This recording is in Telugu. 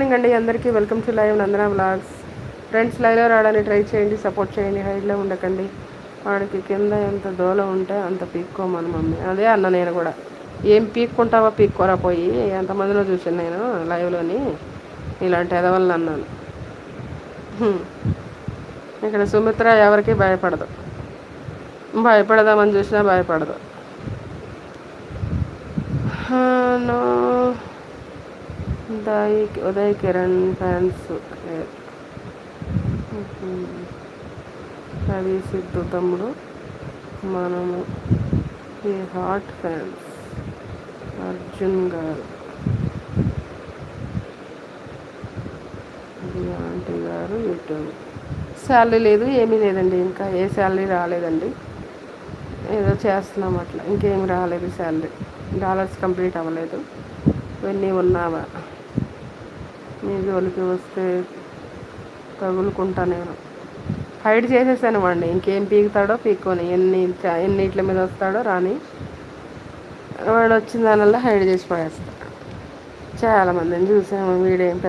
మార్నింగ్ అండి అందరికీ. Welcome to live Nandana vlogs. Friends లైవ్లో రావడానికి ట్రై చేయండి, సపోర్ట్ చేయండి, హైడ్లో ఉండకండి. వాడికి కింద ఎంత దూలం ఉంటే అంత పీక్కోమని మమ్మీ. అదే అన్న నేను కూడా, ఏం పీక్కుంటావో పీక్కోరా పోయి, ఎంతమందిలో చూసాను నేను లైవ్లోని ఇలాంటి ఎదవల్ని అన్నాను. ఇక్కడ సుమిత్ర ఎవరికి భయపడదు, భయపడదామని చూసినా భయపడదు. నో ఉదయ్ కిరణ్ ఫ్యాన్స్, రవి సిద్ధు తమ్ముడు, మనము ఈ హాట్ ఫ్యాన్స్, అర్జున్ గారు, ఆంటీ గారు యూట్యూబ్. శాలరీ లేదు, ఏమీ లేదండి, ఇంకా ఏ శాలరీ రాలేదండి. ఏదో చేస్తున్నాం అట్లా, ఇంకేం రాలేదు శాలరీ. డాలర్స్ కంప్లీట్ అవ్వలేదు. ఇవన్నీ ఉన్నావా, మీ జోలికి వస్తే తగులుకుంటా నేను. హైడ్ చేసేసాను వాడిని, ఇంకేం పీకుతాడో పీక్కొని, ఎన్నిట్ల మీద వస్తాడో రాని, వాడు వచ్చిన దానివల్ల హైడ్ చేసి పడేస్తాడు. చాలామందిని చూసాము, వీడేం పెద్ద